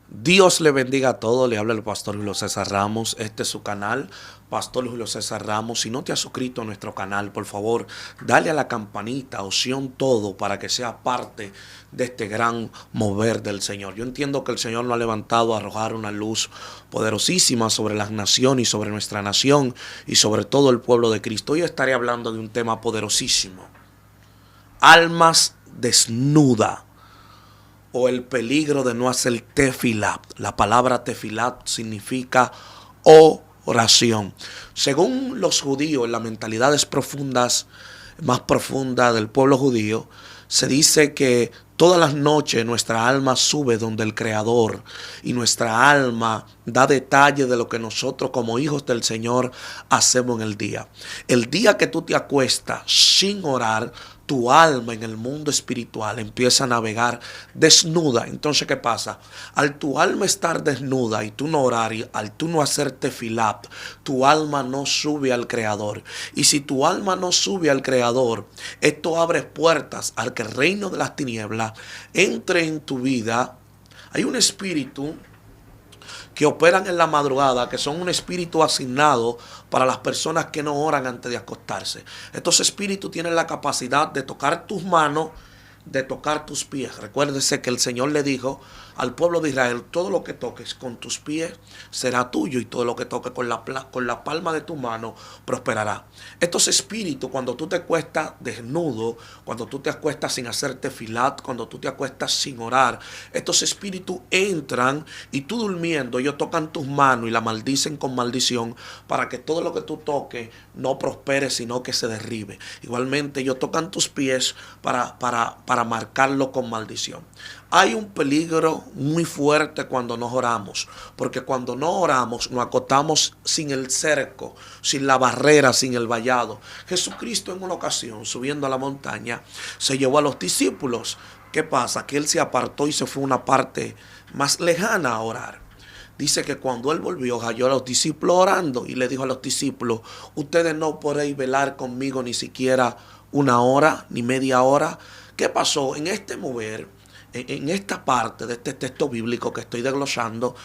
Dios le bendiga a todos. Le habla el pastor Julio César Ramos. Este es su canal, Pastor Julio César Ramos. Si no te has suscrito a nuestro canal, por favor, dale a la campanita, opción todo, para que sea parte de este gran mover del Señor. Yo entiendo que el Señor nos ha levantado a arrojar una luz poderosísima sobre las naciones y sobre nuestra nación y sobre todo el pueblo de Cristo. Hoy estaré hablando de un tema poderosísimo: almas desnudas, o el peligro de no hacer tefilat. La palabra tefilat significa oración. Según los judíos, en las mentalidades profundas, más profundas del pueblo judío, se dice que todas las noches nuestra alma sube donde el Creador, y nuestra alma da detalle de lo que nosotros como hijos del Señor hacemos en el día. El día que tú te acuestas sin orar, tu alma en el mundo espiritual empieza a navegar desnuda. Entonces, ¿qué pasa? Al tu alma estar desnuda y tú no orar, y al tú no hacer tefilat, tu alma no sube al Creador. Y si tu alma no sube al Creador, esto abre puertas al que el reino de las tinieblas entre en tu vida. Hay un espíritu que operan en la madrugada, que son un espíritu asignado para las personas que no oran antes de acostarse. Estos espíritus tienen la capacidad de tocar tus manos, de tocar tus pies. Recuérdese que el Señor le dijo al pueblo de Israel: todo lo que toques con tus pies será tuyo, y todo lo que toques con la palma de tu mano prosperará. Estos espíritus, cuando tú te acuestas desnudo, cuando tú te acuestas sin hacer tefilat, cuando tú te acuestas sin orar, estos espíritus entran y tú durmiendo, ellos tocan tus manos y la maldicen con maldición, para que todo lo que tú toques no prospere, sino que se derribe. Igualmente ellos tocan tus pies para marcarlo con maldición. Hay un peligro muy fuerte cuando no oramos, porque cuando no oramos nos acostamos sin el cerco, sin la barrera, sin el vallado. Jesucristo en una ocasión, subiendo a la montaña, se llevó a los discípulos. ¿Qué pasa? Que él se apartó y se fue a una parte más lejana a orar. Dice que cuando él volvió, halló a los discípulos orando y le dijo a los discípulos: ustedes no podéis velar conmigo ni siquiera una hora, ni media hora. ¿Qué pasó? En este mover, en esta parte de este texto bíblico que estoy desglosando,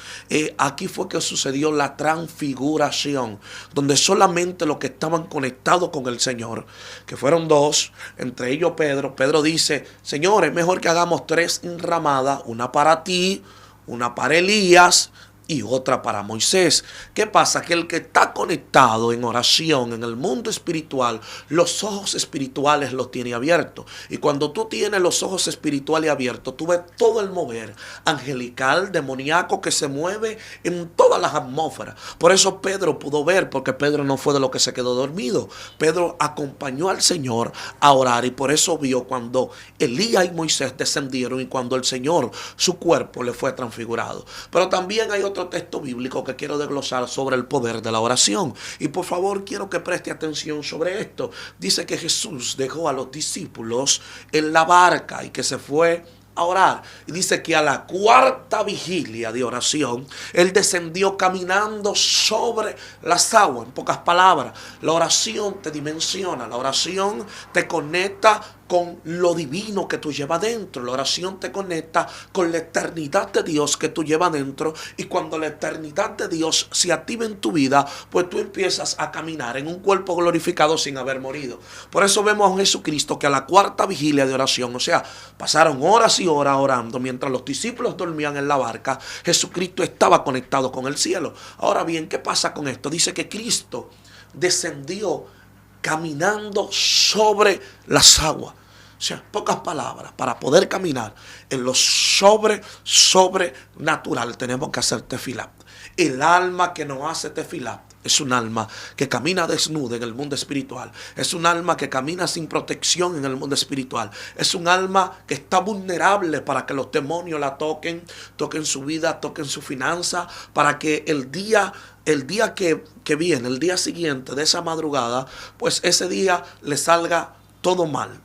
aquí fue que sucedió la transfiguración, donde solamente los que estaban conectados con el Señor, que fueron dos, entre ellos Pedro dice: Señor, es mejor que hagamos 3 enramadas, una para ti, una para Elías y otra para Moisés. ¿Qué pasa? Que el que está conectado en oración en el mundo espiritual, los ojos espirituales los tiene abiertos. Y cuando tú tienes los ojos espirituales abiertos, tú ves todo el mover angelical, demoníaco, que se mueve en todas las atmósferas. Por eso Pedro pudo ver, porque Pedro no fue de los que se quedó dormido. Pedro acompañó al Señor a orar, y por eso vio cuando Elías y Moisés descendieron y cuando el Señor, su cuerpo, le fue transfigurado. Pero también hay otro texto bíblico que quiero desglosar sobre el poder de la oración, y por favor quiero que preste atención sobre esto. Dice que Jesús dejó a los discípulos en la barca y que se fue a orar, y dice que a la 4ª vigilia de oración él descendió caminando sobre las aguas. En pocas palabras, la oración te dimensiona, la oración te conecta con lo divino que tú llevas dentro. La oración te conecta con la eternidad de Dios que tú llevas dentro, y cuando la eternidad de Dios se activa en tu vida, pues tú empiezas a caminar en un cuerpo glorificado sin haber morido. Por eso vemos a un Jesucristo que a la 4ª vigilia de oración, o sea, pasaron horas y horas orando, mientras los discípulos dormían en la barca, Jesucristo estaba conectado con el cielo. Ahora bien, ¿qué pasa con esto? Dice que Cristo descendió caminando sobre las aguas. O sea, pocas palabras, para poder caminar en lo sobrenatural tenemos que hacer tefilat. El alma que no hace tefilat es un alma que camina desnuda en el mundo espiritual. Es un alma que camina sin protección en el mundo espiritual. Es un alma que está vulnerable para que los demonios la toquen su vida, toquen su finanza, para que el día que viene, el día siguiente de esa madrugada, pues ese día le salga todo mal.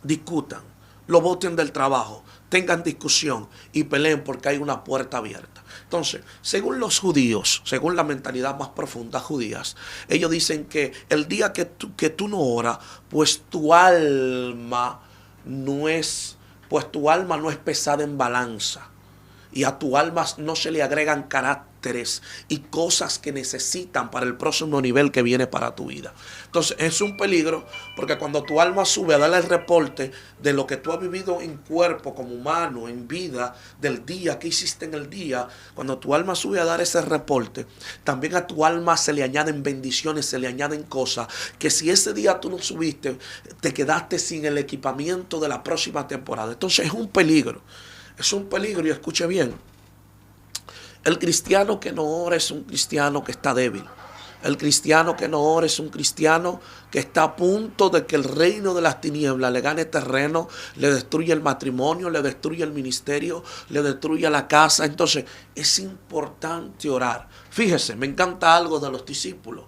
Discutan, lo boten del trabajo, tengan discusión y peleen porque hay una puerta abierta. Entonces, según los judíos, según la mentalidad más profunda judías, ellos dicen que el día que tú no oras, pues tu alma no es pesada en balanza. y a tu alma no se le agregan caracteres y cosas que necesitan para el próximo nivel que viene para tu vida. Entonces es un peligro, porque cuando tu alma sube a darle el reporte de lo que tú has vivido en cuerpo, como humano, en vida, del día que hiciste en el día, cuando tu alma sube a dar ese reporte, también a tu alma se le añaden bendiciones, se le añaden cosas que si ese día tú no subiste, te quedaste sin el equipamiento de la próxima temporada. Entonces es un peligro. Es un peligro, y escuche bien. El cristiano que no ora es un cristiano que está débil. El cristiano que no ora es un cristiano que está a punto de que el reino de las tinieblas le gane terreno, le destruya el matrimonio, le destruya el ministerio, le destruya la casa. Entonces es importante orar. Fíjese, me encanta algo de los discípulos.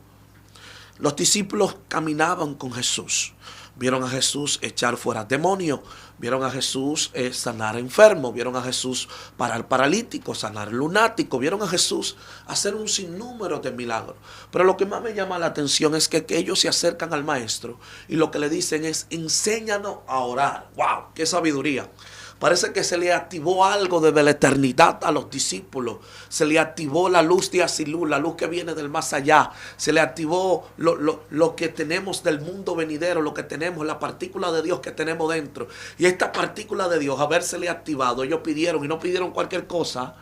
Los discípulos caminaban con Jesús. Vieron a Jesús echar fuera demonios. Vieron a Jesús sanar enfermos. Vieron a Jesús parar paralíticos, sanar lunáticos. Vieron a Jesús hacer un sinnúmero de milagros. Pero lo que más me llama la atención es que ellos se acercan al maestro y lo que le dicen es: enséñanos a orar. ¡Wow! ¡Qué sabiduría! Parece que se le activó algo desde la eternidad a los discípulos. Se le activó la luz de Asilú, la luz que viene del más allá. Se le activó lo que tenemos del mundo venidero, lo que tenemos, la partícula de Dios que tenemos dentro. Y esta partícula de Dios, habérsele activado, ellos pidieron, y no pidieron cualquier cosa.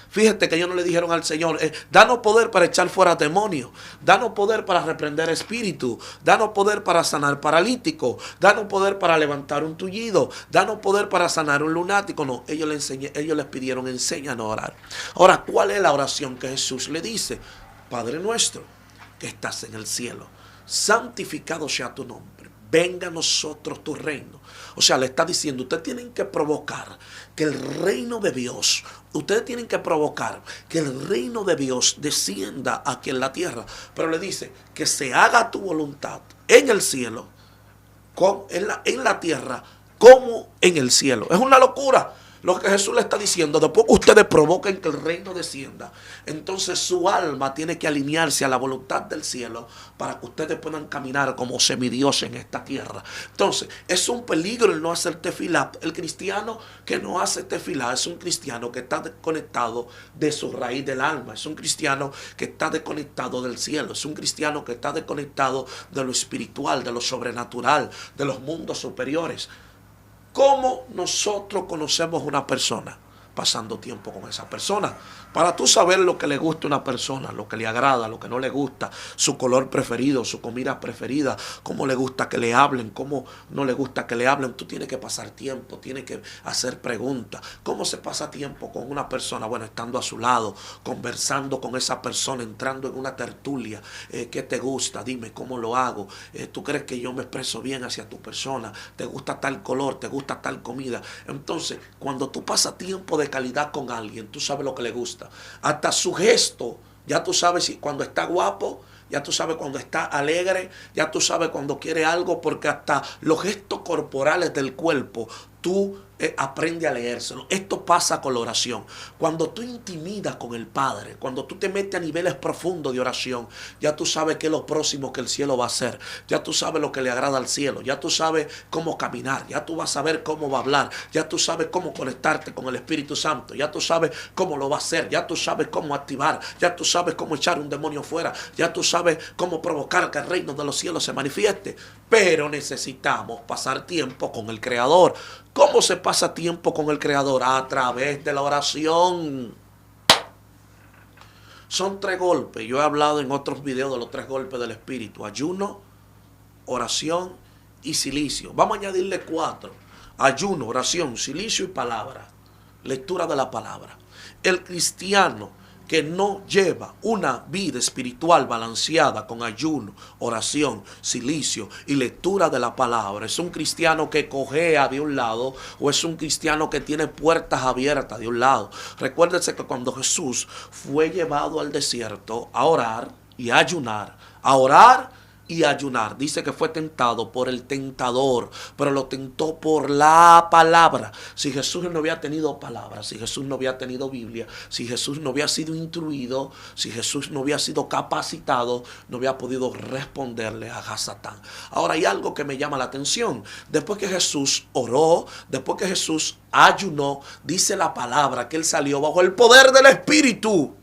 Fíjate que ellos no le dijeron al Señor: danos poder para echar fuera demonios, danos poder para reprender espíritus, danos poder para sanar paralíticos, danos poder para levantar un tullido, danos poder para sanar un lunático. No, ellos les pidieron: enséñanos a orar. Ahora, ¿cuál es la oración que Jesús le dice? Padre nuestro que estás en el cielo, santificado sea tu nombre, venga a nosotros tu reino. O sea, le está diciendo: ustedes tienen que provocar que el reino de Dios, ustedes tienen que provocar que el reino de Dios descienda aquí en la tierra. Pero le dice: que se haga tu voluntad en el cielo, en la tierra, como en el cielo. Es una locura lo que Jesús le está diciendo. Después que ustedes provoquen que el reino descienda, entonces su alma tiene que alinearse a la voluntad del cielo para que ustedes puedan caminar como semidioses en esta tierra. Entonces es un peligro el no hacer tefilá. El cristiano que no hace tefilá es un cristiano que está desconectado de su raíz del alma. Es un cristiano que está desconectado del cielo. Es un cristiano que está desconectado de lo espiritual, de lo sobrenatural, de los mundos superiores. ¿Cómo nosotros conocemos una persona? Pasando tiempo con esa persona. Para tú saber lo que le gusta a una persona, lo que le agrada, lo que no le gusta, su color preferido, su comida preferida, cómo le gusta que le hablen, cómo no le gusta que le hablen, tú tienes que pasar tiempo, tienes que hacer preguntas. ¿Cómo se pasa tiempo con una persona? Bueno, estando a su lado, conversando con esa persona, entrando en una tertulia. ¿Qué te gusta? Dime, ¿cómo lo hago? ¿Tú crees que yo me expreso bien hacia tu persona? ¿Te gusta tal color? ¿Te gusta tal comida? Entonces, cuando tú pasas tiempo de calidad con alguien, tú sabes lo que le gusta. Hasta su gesto, ya tú sabes si cuando está guapo, ya tú sabes cuando está alegre, ya tú sabes cuando quiere algo, porque hasta los gestos corporales del cuerpo tú aprendes a leérselo. Esto pasa con la oración. Cuando tú intimidas con el Padre, cuando tú te metes a niveles profundos de oración, ya tú sabes qué es lo próximo que el cielo va a hacer. Ya tú sabes lo que le agrada al cielo. Ya tú sabes cómo caminar. Ya tú vas a saber cómo va a hablar. Ya tú sabes cómo conectarte con el Espíritu Santo. Ya tú sabes cómo lo va a hacer. Ya tú sabes cómo activar. Ya tú sabes cómo echar un demonio fuera. Ya tú sabes cómo provocar que el reino de los cielos se manifieste. Pero necesitamos pasar tiempo con el Creador. ¿Cómo se pasa tiempo con el Creador? A través de la oración. Son 3 golpes. Yo he hablado en otros videos de los 3 golpes del Espíritu: ayuno, oración y silicio. Vamos a añadirle 4. Ayuno, oración, silicio y palabra. Lectura de la palabra. El cristiano que no lleva una vida espiritual balanceada con ayuno, oración, silicio y lectura de la palabra, es un cristiano que cojea de un lado o es un cristiano que tiene puertas abiertas de un lado. Recuérdense que cuando Jesús fue llevado al desierto a orar y a ayunar, a orar y ayunar. Dice que fue tentado por el tentador, pero lo tentó por la palabra. Si Jesús no había tenido palabra, si Jesús no había tenido Biblia, si Jesús no había sido instruido, si Jesús no había sido capacitado, no había podido responderle a Satán. Ahora hay algo que me llama la atención. Después que Jesús oró, después que Jesús ayunó, dice la palabra que él salió bajo el poder del Espíritu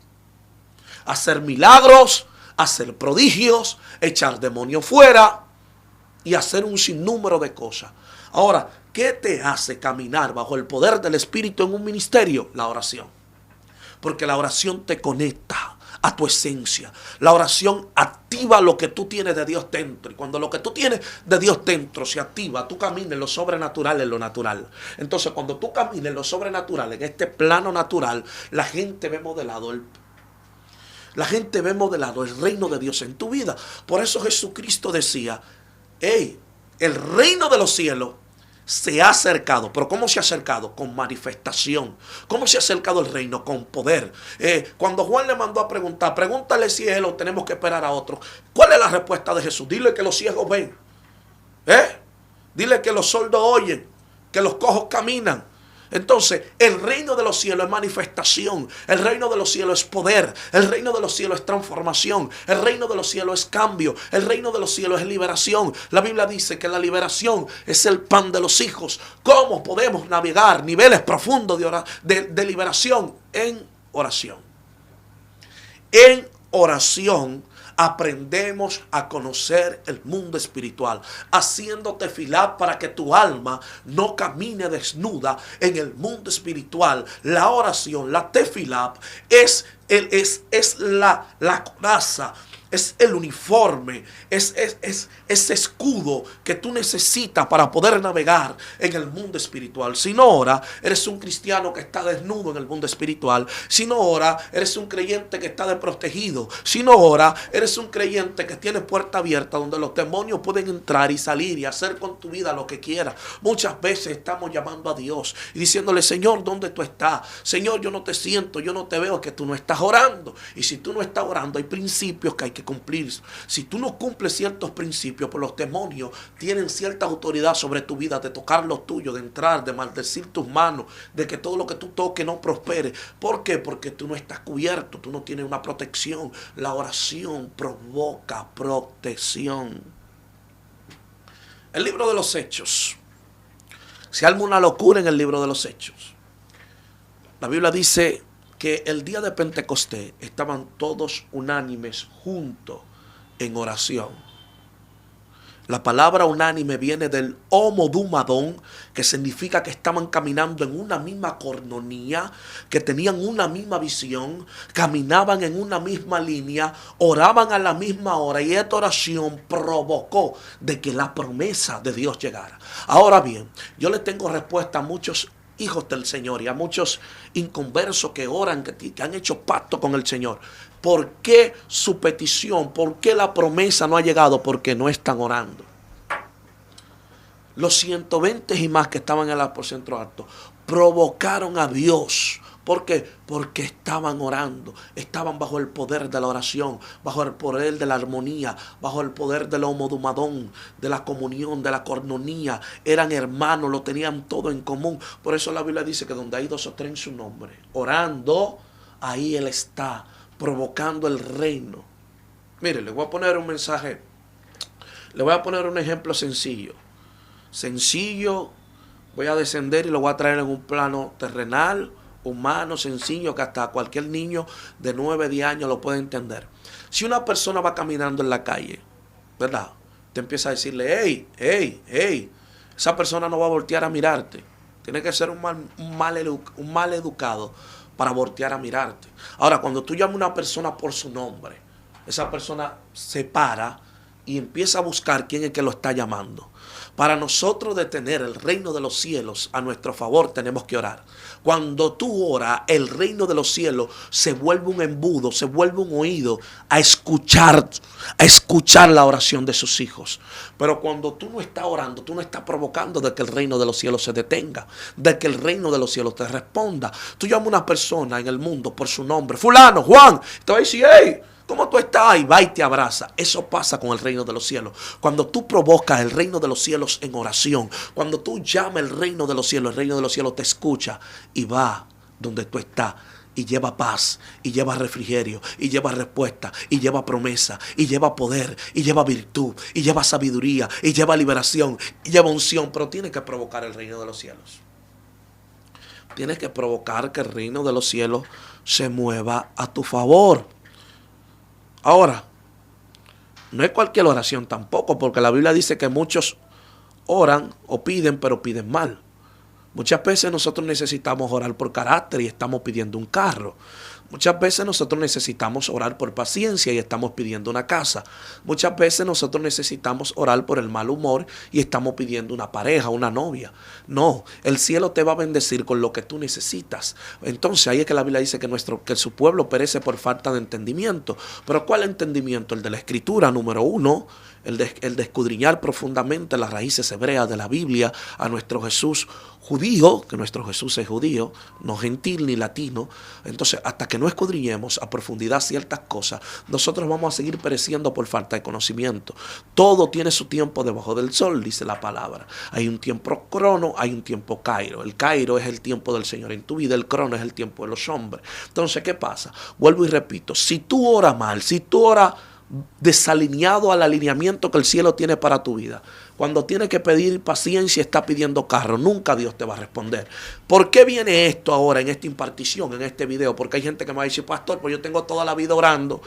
a hacer milagros, hacer prodigios, echar demonios fuera y hacer un sinnúmero de cosas. Ahora, ¿qué te hace caminar bajo el poder del Espíritu en un ministerio? La oración. Porque la oración te conecta a tu esencia. La oración activa lo que tú tienes de Dios dentro. Y cuando lo que tú tienes de Dios dentro se activa, tú caminas en lo sobrenatural, en lo natural. Entonces, cuando tú caminas en lo sobrenatural, en este plano natural, la gente ve modelado el reino de Dios en tu vida. Por eso Jesucristo decía, hey, el reino de los cielos se ha acercado. ¿Pero cómo se ha acercado? Con manifestación. ¿Cómo se ha acercado el reino? Con poder. Cuando Juan le mandó a preguntar, pregúntale si es él o tenemos que esperar a otro. ¿Cuál es la respuesta de Jesús? Dile que los ciegos ven. Dile que los sordos oyen, que los cojos caminan. Entonces, el reino de los cielos es manifestación, el reino de los cielos es poder, el reino de los cielos es transformación, el reino de los cielos es cambio, el reino de los cielos es liberación. La Biblia dice que la liberación es el pan de los hijos. ¿Cómo podemos navegar niveles profundos de liberación? En oración. En oración aprendemos a conocer el mundo espiritual, haciendo tefilá para que tu alma no camine desnuda en el mundo espiritual. La oración, la tefilá, es la coraza, es el uniforme, es ese escudo que tú necesitas para poder navegar en el mundo espiritual. Si no ora, eres un cristiano que está desnudo en el mundo espiritual. Si no ora, eres un creyente que está desprotegido. Si no ora, eres un creyente que tiene puerta abierta donde los demonios pueden entrar y salir y hacer con tu vida lo que quiera. Muchas veces estamos llamando a Dios y diciéndole, Señor, ¿dónde tú estás? Señor, yo no te siento, yo no te veo, que tú no estás orando. Y si tú no estás orando, hay principios que hay que cumplir. Si tú no cumples ciertos principios, pues los demonios tienen cierta autoridad sobre tu vida, de tocar lo tuyo, de entrar, de maldecir tus manos, de que todo lo que tú toques no prospere. ¿Por qué? Porque tú no estás cubierto, tú no tienes una protección. La oración provoca protección. El libro de los Hechos. Se arma una locura en el libro de los Hechos. La Biblia dice que el día de Pentecostés estaban todos unánimes juntos en oración. La palabra unánime viene del homodumadón, que significa que estaban caminando en una misma cornonía, que tenían una misma visión, caminaban en una misma línea, oraban a la misma hora, y esta oración provocó de que la promesa de Dios llegara. Ahora bien, yo le tengo respuesta a muchos hijos del Señor y a muchos inconversos que oran, que han hecho pacto con el Señor. ¿Por qué su petición, por qué la promesa no ha llegado? Porque no están orando. Los 120 y más que estaban en el aposento alto provocaron a Dios. ¿Por qué? Porque estaban orando, estaban bajo el poder de la oración, bajo el poder de la armonía, bajo el poder del homodumadón, de la comunión, de la cornonía. Eran hermanos, lo tenían todo en común. Por eso la Biblia dice que donde hay dos o tres en su nombre, orando, ahí Él está, provocando el reino. Mire, le voy a poner un mensaje, le voy a poner un ejemplo sencillo. Voy a descender y lo voy a traer en un plano terrenal, humano, sencillo, que hasta cualquier niño de 9, 10 años lo puede entender. Si una persona va caminando en la calle, ¿verdad? Te empieza a decirle, hey, esa persona no va a voltear a mirarte. Tiene que ser un mal educado para voltear a mirarte. Ahora, cuando tú llamas a una persona por su nombre, esa persona se para y empieza a buscar quién es que lo está llamando. Para nosotros detener el reino de los cielos a nuestro favor, tenemos que orar. Cuando tú oras, el reino de los cielos se vuelve un embudo, se vuelve un oído a escuchar la oración de sus hijos. Pero cuando tú no estás orando, tú no estás provocando de que el reino de los cielos se detenga, de que el reino de los cielos te responda. Tú llamas a una persona en el mundo por su nombre, fulano, Juan, te va a decir, hey, ¿Cómo tú estás? Y va y te abraza. Eso pasa con el reino de los cielos. Cuando tú provocas el reino de los cielos en oración, cuando tú llamas el reino de los cielos te escucha y va donde tú estás. Y lleva paz, y lleva refrigerio, y lleva respuesta, y lleva promesa, y lleva poder, y lleva virtud, y lleva sabiduría, y lleva liberación, y lleva unción. Pero tienes que provocar el reino de los cielos. Tienes que provocar que el reino de los cielos se mueva a tu favor. Ahora, no es cualquier oración tampoco, porque la Biblia dice que muchos oran o piden, pero piden mal. Muchas veces nosotros necesitamos orar por carácter y estamos pidiendo un carro. Muchas veces nosotros necesitamos orar por paciencia y estamos pidiendo una casa. Muchas veces nosotros necesitamos orar por el mal humor y estamos pidiendo una pareja, una novia. No, el cielo te va a bendecir con lo que tú necesitas. Entonces ahí es que la Biblia dice que su pueblo perece por falta de entendimiento. Pero ¿cuál entendimiento? El de la Escritura, número 1. El de escudriñar profundamente las raíces hebreas de la Biblia, a nuestro Jesús judío, que nuestro Jesús es judío, no gentil ni latino. Entonces, hasta que no escudriñemos a profundidad ciertas cosas, nosotros vamos a seguir pereciendo por falta de conocimiento. Todo tiene su tiempo debajo del sol, dice la palabra. Hay un tiempo crono, hay un tiempo cairo. El cairo es el tiempo del Señor en tu vida, el crono es el tiempo de los hombres. Entonces, ¿qué pasa? Vuelvo y repito, si tú oras mal, si tú oras desalineado al alineamiento que el cielo tiene para tu vida, cuando tienes que pedir paciencia está pidiendo carro, nunca Dios te va a responder. ¿Por qué viene esto ahora en esta impartición, en este video? Porque hay gente que me va a decir, pastor, pues yo tengo toda la vida orando,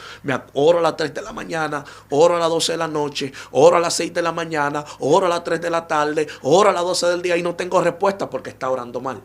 oro a las 3 de la mañana, oro a las 12 de la noche, oro a las 6 de la mañana, oro a las 3 de la tarde, oro a las 12 del día y no tengo respuesta porque está orando mal.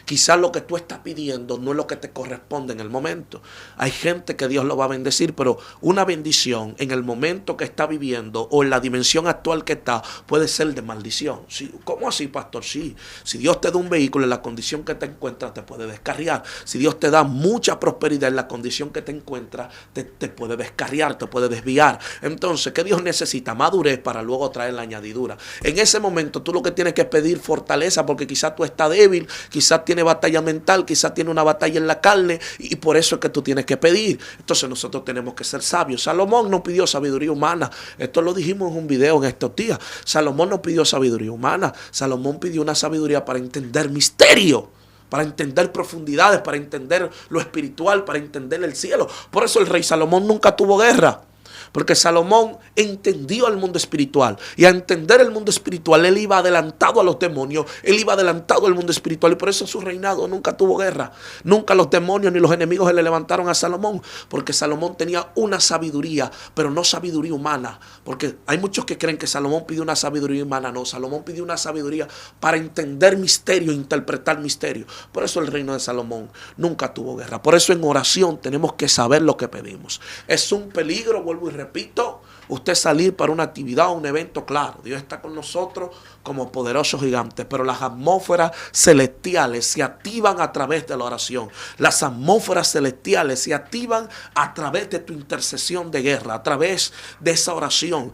Quizás lo que tú estás pidiendo no es lo que te corresponde en el momento. Hay gente que Dios lo va a bendecir, pero una bendición en el momento que está viviendo o en la dimensión actual que está puede ser de maldición. Sí, ¿cómo así, pastor? Sí. Si Dios te da un vehículo en la condición que te encuentras, te puede descarriar. Si Dios te da mucha prosperidad en la condición que te encuentras, te puede descarriar, te puede desviar. Entonces, ¿qué Dios necesita? Madurez para luego traer la añadidura. En ese momento tú lo que tienes que pedir fortaleza, porque quizás tú estás débil, quizás tienes batalla mental, quizás tiene una batalla en la carne y por eso es que tú tienes que pedir. Entonces nosotros tenemos que ser sabios. Salomón no pidió sabiduría humana. Esto lo dijimos en un video en estos días. Salomón no pidió sabiduría humana. Salomón pidió una sabiduría para entender misterio, para entender profundidades, para entender lo espiritual, para entender el cielo. Por eso el rey Salomón nunca tuvo guerra. Porque Salomón entendió el mundo espiritual. Y a entender el mundo espiritual, él iba adelantado a los demonios. Él iba adelantado al mundo espiritual. Y por eso su reinado nunca tuvo guerra. Nunca los demonios ni los enemigos se le levantaron a Salomón. Porque Salomón tenía una sabiduría, pero no sabiduría humana. Porque hay muchos que creen que Salomón pidió una sabiduría humana. No, Salomón pidió una sabiduría para entender misterio, interpretar misterio. Por eso el reino de Salomón nunca tuvo guerra. Por eso en oración tenemos que saber lo que pedimos. Es un peligro, vuelvo y repito, usted salir para una actividad o un evento, claro, Dios está con nosotros como poderoso gigante, pero las atmósferas celestiales se activan a través de la oración. Las atmósferas celestiales se activan a través de tu intercesión de guerra, a través de esa oración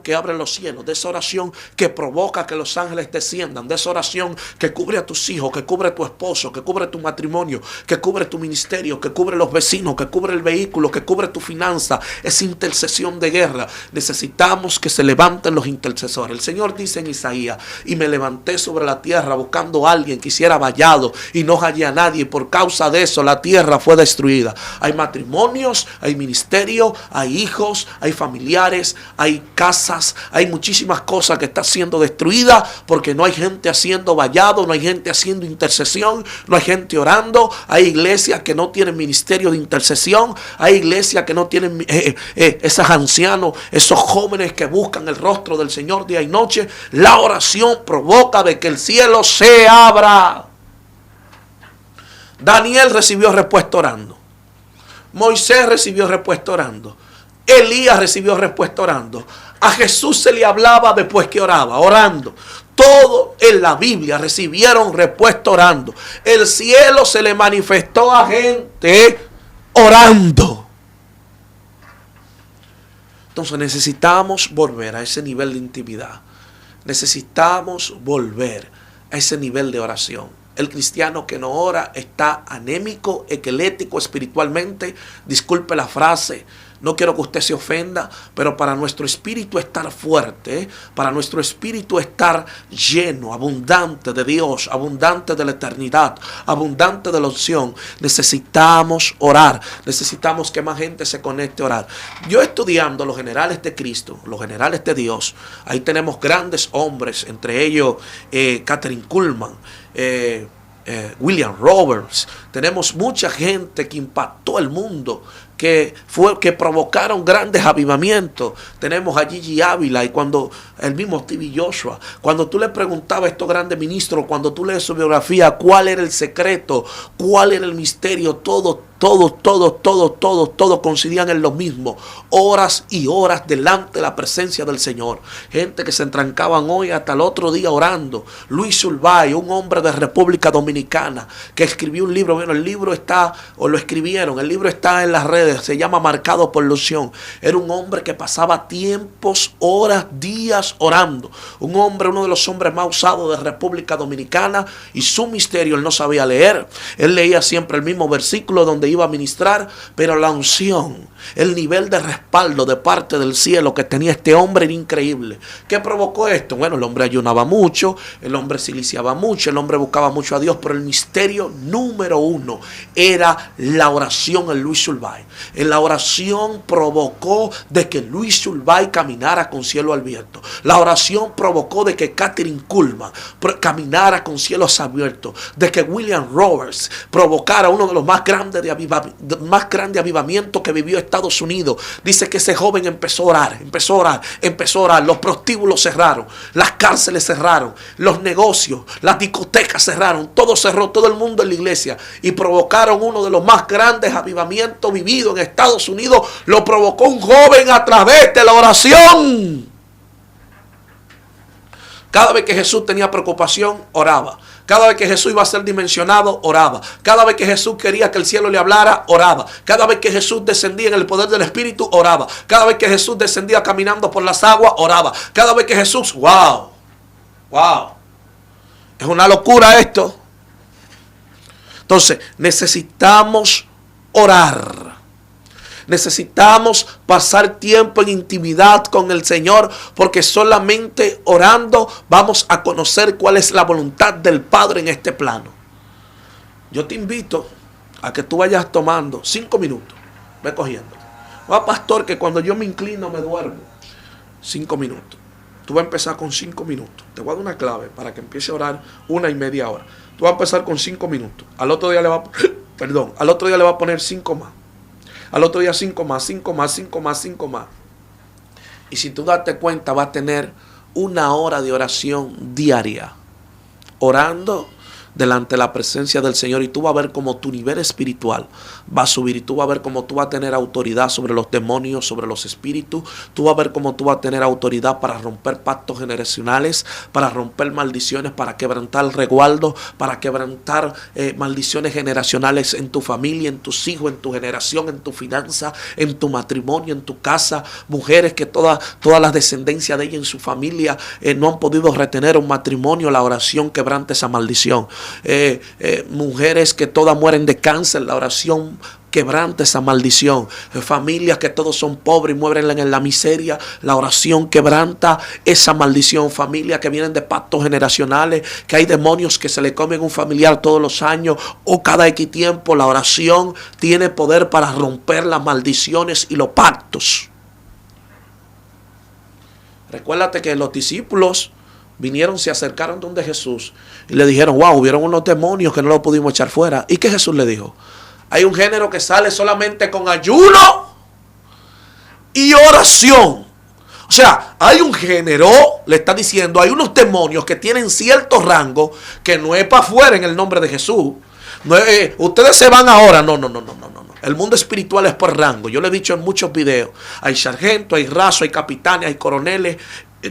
que abre los cielos, de esa oración que provoca que los ángeles desciendan, de esa oración que cubre a tus hijos, que cubre a tu esposo, que cubre tu matrimonio, que cubre tu ministerio, que cubre los vecinos, que cubre el vehículo, que cubre tu finanza. Es intercesión de guerra. Necesitamos que se levanten los intercesores. El Señor dice en Isaías, y me levanté sobre la tierra buscando a alguien que hiciera vallado y no hallé a nadie, y por causa de eso la tierra fue destruida. Hay matrimonios, hay ministerio, hay hijos, hay familiares, hay casas, hay muchísimas cosas que están siendo destruidas porque no hay gente haciendo vallado, no hay gente haciendo intercesión, no hay gente orando. Hay iglesias que no tienen ministerio de intercesión, hay iglesias que no tienen esos ancianos, esos jóvenes que buscan el rostro del Señor día y noche. La oración provoca de que el cielo se abra. Daniel recibió respuesta orando. Moisés recibió respuesta orando. Elías recibió respuesta orando. A Jesús se le hablaba después que oraba, orando. Todo en la Biblia recibieron respuesta orando. El cielo se le manifestó a gente orando. Entonces necesitamos volver a ese nivel de intimidad. Necesitamos volver a ese nivel de oración. El cristiano que no ora está anémico, esquelético espiritualmente. Disculpe la frase, no quiero que usted se ofenda, pero para nuestro espíritu estar fuerte, para nuestro espíritu estar lleno, abundante de Dios, abundante de la eternidad, abundante de la unción, necesitamos orar. Necesitamos que más gente se conecte a orar. Yo estudiando los generales de Cristo, los generales de Dios, ahí tenemos grandes hombres, entre ellos Kathryn Kuhlman, William Roberts. Tenemos mucha gente que impactó el mundo, que provocaron grandes avivamientos. Tenemos a Gigi Ávila y cuando el mismo Stevie Joshua, cuando tú le preguntabas a estos grandes ministros, cuando tú lees su biografía, cuál era el secreto, cuál era el misterio, todos coincidían en lo mismo: horas y horas delante de la presencia del Señor. Gente que se entrancaban hoy hasta el otro día orando. Luis Urbay, un hombre de República Dominicana, que escribió un libro. Bueno, el libro está, o lo escribieron, el libro está en las redes, se llama Marcado por la Unción. Era un hombre que pasaba tiempos, horas, días orando. Un hombre, uno de los hombres más usados de República Dominicana, y su misterio, él no sabía leer. Él leía siempre el mismo versículo donde iba a ministrar, pero la unción, el nivel de respaldo de parte del cielo que tenía este hombre era increíble. ¿Qué provocó esto? Bueno, el hombre ayunaba mucho, el hombre siliciaba mucho, el hombre buscaba mucho a Dios, pero el misterio número uno era la oración en Luis Urbay. En la oración provocó de que Luis Urbay caminara con cielo abierto. La oración provocó de que Kathryn Kuhlman caminara con cielos abiertos, de que William Roberts provocara uno de los más grandes avivamientos que vivió Estados Unidos. Dice que ese joven empezó a orar. Los prostíbulos cerraron, las cárceles cerraron, los negocios, las discotecas cerraron, todo cerró, todo el mundo en la iglesia, y provocaron uno de los más grandes avivamientos vividos en Estados Unidos. Lo provocó un joven a través de la oración. Cada vez que Jesús tenía preocupación, oraba. Cada vez que Jesús iba a ser dimensionado, oraba. Cada vez que Jesús quería que el cielo le hablara, oraba. Cada vez que Jesús descendía en el poder del Espíritu, oraba. Cada vez que Jesús descendía caminando por las aguas, oraba. Cada vez que Jesús, wow. Es una locura esto. Entonces, necesitamos orar. Necesitamos pasar tiempo en intimidad con el Señor, porque solamente orando vamos a conocer cuál es la voluntad del Padre en este plano. Yo te invito a que tú vayas tomando 5 minutos. Ve cogiendo. Va, pastor, que cuando yo me inclino me duermo. 5 minutos. Tú vas a empezar con 5 minutos. Te voy a dar una clave para que empiece a orar 1.5 horas. Tú vas a empezar con 5 minutos. Al otro día le va a poner 5 más. Al otro día 5 más. Y si tú date cuenta, vas a tener 1 hora de oración diaria, orando delante de la presencia del Señor, y tú vas a ver cómo tu nivel espiritual va a subir, y tú vas a ver cómo tú vas a tener autoridad sobre los demonios, sobre los espíritus. Tú vas a ver cómo tú vas a tener autoridad para romper pactos generacionales, para romper maldiciones, para quebrantar resguardos, para quebrantar maldiciones generacionales en tu familia, en tus hijos, en tu generación, en tu finanza, en tu matrimonio, en tu casa. Mujeres que todas las descendencias de ella en su familia no han podido retener un matrimonio, la oración quebranta esa maldición. Mujeres que todas mueren de cáncer, la oración quebranta esa maldición. Familias que todos son pobres y mueren en la miseria, la oración quebranta esa maldición. Familias que vienen de pactos generacionales, que hay demonios que se le comen un familiar todos los años o cada X tiempo. La oración tiene poder para romper las maldiciones y los pactos. Recuérdate que los discípulos vinieron, se acercaron donde Jesús y le dijeron: wow, hubieron unos demonios que no los pudimos echar fuera. ¿Y qué Jesús le dijo? Hay un género que sale solamente con ayuno y oración. O sea, hay un género, le está diciendo, hay unos demonios que tienen cierto rango que no es para afuera en el nombre de Jesús. No es, ustedes se van ahora. No. El mundo espiritual es por rango. Yo le he dicho en muchos videos. Hay sargentos, hay rasos, hay capitanes, hay coroneles.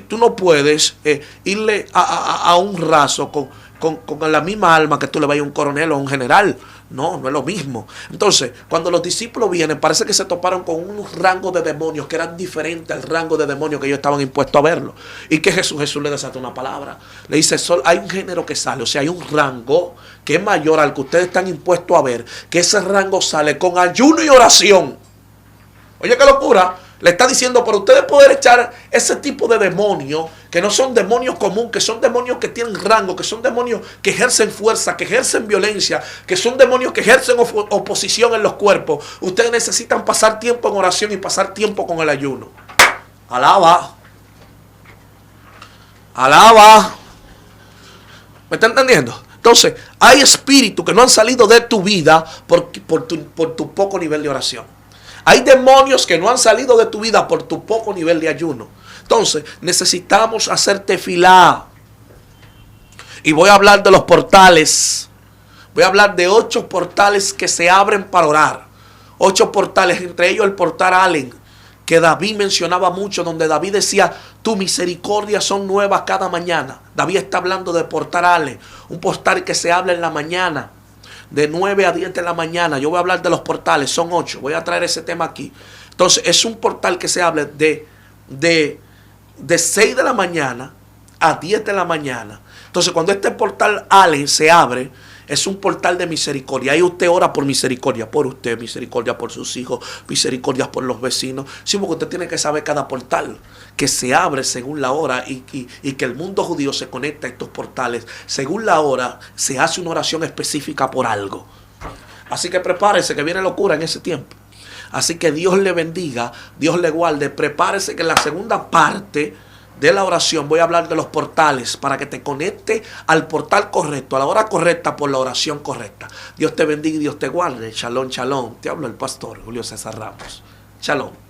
Tú no puedes irle a un raso con la misma alma que tú le vayas a un coronel o a un general. No, no es lo mismo. Entonces, cuando los discípulos vienen, parece que se toparon con un rango de demonios que eran diferentes al rango de demonios que ellos estaban impuestos a verlo. ¿Y que Jesús le desata una palabra? Le dice, hay un género que sale, o sea, hay un rango que es mayor al que ustedes están impuestos a ver, que ese rango sale con ayuno y oración. Oye, qué locura. Le está diciendo, por ustedes poder echar ese tipo de demonios, que no son demonios comunes, que son demonios que tienen rango, que son demonios que ejercen fuerza, que ejercen violencia, que son demonios que ejercen oposición en los cuerpos. Ustedes necesitan pasar tiempo en oración y pasar tiempo con el ayuno. Alaba. Alaba. ¿Me está entendiendo? Entonces, hay espíritus que no han salido de tu vida por tu poco nivel de oración. Hay demonios que no han salido de tu vida por tu poco nivel de ayuno. Entonces, necesitamos hacer tefilá. Y voy a hablar de los portales. Voy a hablar de 8 portales que se abren para orar. 8 portales, entre ellos el portal Allen, que David mencionaba mucho, donde David decía, tu misericordia son nuevas cada mañana. David está hablando de portal Allen, un portal que se abre en la mañana. De 9 a 10 de la mañana. Yo voy a hablar de los portales. Son 8. Voy a traer ese tema aquí. Entonces, es un portal que se habla de 6 de la mañana a 10 de la mañana. Entonces, cuando este portal Allen se abre, es un portal de misericordia. Ahí usted ora por misericordia por usted, misericordia por sus hijos, misericordia por los vecinos. Sí, porque usted tiene que saber cada portal que se abre según la hora y que el mundo judío se conecta a estos portales. Según la hora se hace una oración específica por algo. Así que prepárese que viene locura en ese tiempo. Así que Dios le bendiga, Dios le guarde. Prepárese que en la segunda parte de la oración voy a hablar de los portales para que te conecte al portal correcto, a la hora correcta, por la oración correcta. Dios te bendiga y Dios te guarde. Shalom, shalom. Te hablo el pastor Julio César Ramos. Shalom.